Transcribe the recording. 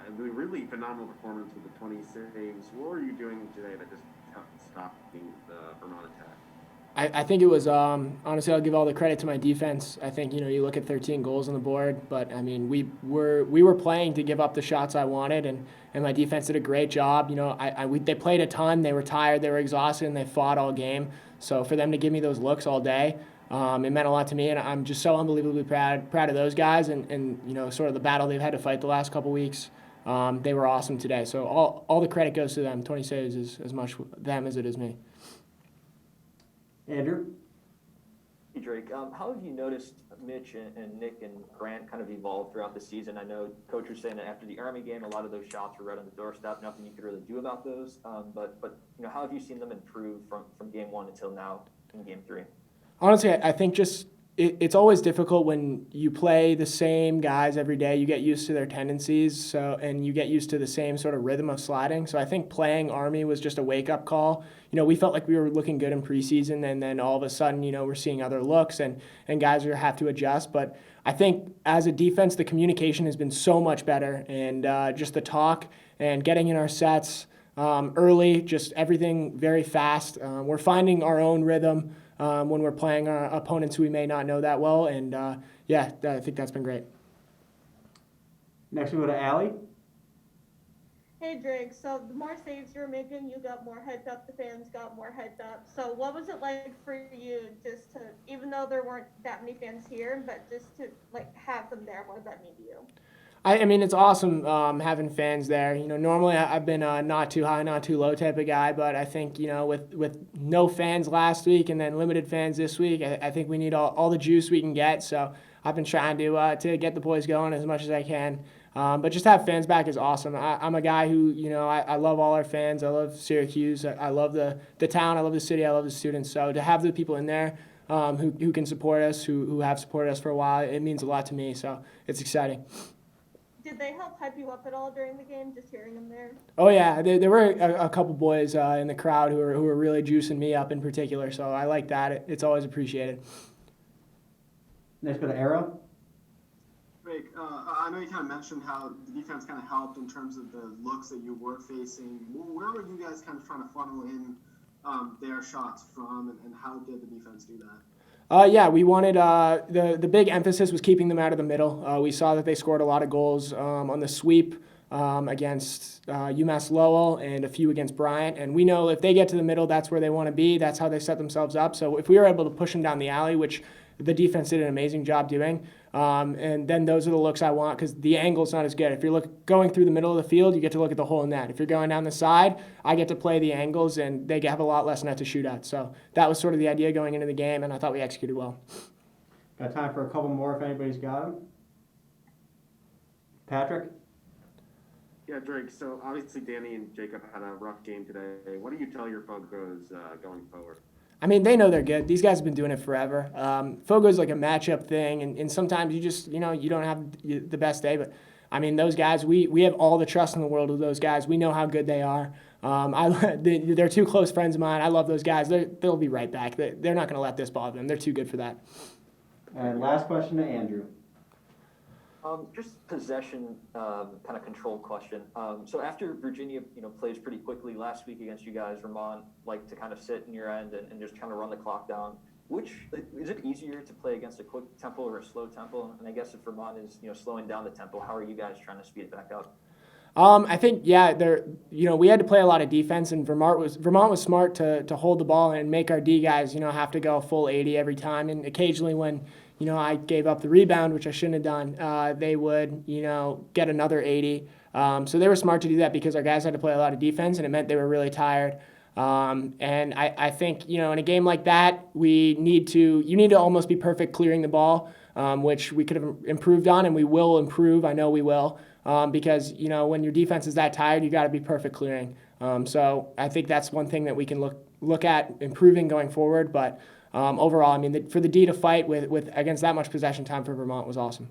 a really phenomenal performance with the 20 saves. What were you doing today that just stopped the Vermont attack? I think it was honestly I'll give all the credit to my defense. I think you look at 13 goals on the board, but I mean we were playing to give up the shots I wanted, and my defense did a great job. They played a ton. They were tired. They were exhausted, and they fought all game. So for them to give me those looks all day, it meant a lot to me, and I'm just so unbelievably proud of those guys, and sort of the battle they've had to fight the last couple weeks. They were awesome today. So all the credit goes to them. 20 saves is as much them as it is me. Andrew? Hey, Drake, how have you noticed Mitch and Nick and Grant kind of evolve throughout the season? I know Coach was saying that after the Army game, a lot of those shots were right on the doorstep. Nothing you could really do about those. But how have you seen them improve from game one until now in game three? Honestly, I think just it's always difficult when you play the same guys every day. You get used to their tendencies, and you get used to the same sort of rhythm of sliding. So I think playing Army was just a wake-up call. We felt like we were looking good in preseason, and then all of a sudden, we're seeing other looks, and guys have to adjust. But I think as a defense, the communication has been so much better, and just the talk and getting in our sets early, just everything very fast. We're finding our own rhythm when we're playing our opponents who we may not know that well. And I think that's been great. Next we go to Allie. Hey Drake, so the more saves you're making, you got more hyped up, the fans got more hyped up. So what was it like for you just to, even though there weren't that many fans here, but just to have them there, what did that mean to you? I mean, it's awesome having fans there. Normally I've been not too high, not too low type of guy, but I think, with no fans last week and then limited fans this week, I think we need all the juice we can get. So I've been trying to get the boys going as much as I can. But just to have fans back is awesome. I'm a guy who, I love all our fans. I love Syracuse. I love the town. I love the city. I love the students. So to have the people in there who can support us, who have supported us for a while, it means a lot to me. So it's exciting. Did they help hype you up at all during the game, just hearing them there? Oh yeah, there were a couple boys in the crowd who were really juicing me up in particular. So I like that. It's always appreciated. Next go to Arrow. Rick, I know you kind of mentioned how the defense kind of helped in terms of the looks that you were facing. Where were you guys kind of trying to funnel in their shots from, and how did the defense do that? We wanted the big emphasis was keeping them out of the middle. We saw that they scored a lot of goals on the sweep against UMass Lowell and a few against Bryant. And we know if they get to the middle, that's where they want to be. That's how they set themselves up. So if we were able to push them down the alley, which the defense did an amazing job doing, and then those are the looks I want because the angle's not as good. If you're going through the middle of the field, you get to look at the whole net. If you're going down the side, I get to play the angles, and they have a lot less net to shoot at. So that was sort of the idea going into the game, and I thought we executed well. Got time for a couple more if anybody's got them. Patrick? Yeah, Drake, so obviously Danny and Jacob had a rough game today. What do you tell your Fogos going forward? I mean, they know they're good. These guys have been doing it forever. Fogo's like a matchup thing, and sometimes you just, you don't have the best day. But, I mean, those guys, we have all the trust in the world with those guys. We know how good they are. They're two close friends of mine. I love those guys. They'll be right back. They're not going to let this bother them. They're too good for that. And last question to Andrew. Just possession kind of control question. So after Virginia, plays pretty quickly last week against you guys, Vermont liked to kind of sit in your end and just kind of run the clock down. Which is it easier to play against a quick tempo or a slow tempo? And I guess if Vermont is slowing down the tempo, how are you guys trying to speed it back up? I think we had to play a lot of defense, and Vermont was smart to hold the ball and make our D guys have to go full 80 every time, and occasionally when I gave up the rebound, which I shouldn't have done, they would get another 80. So they were smart to do that because our guys had to play a lot of defense, and it meant they were really tired. And I think in a game like that, you need to almost be perfect clearing the ball, which we could have improved on, and we will improve. I know we will. Because when your defense is that tired, you got to be perfect clearing. So I think that's one thing that we can look at improving going forward. But overall, I mean, for the D to fight with against that much possession time for Vermont was awesome.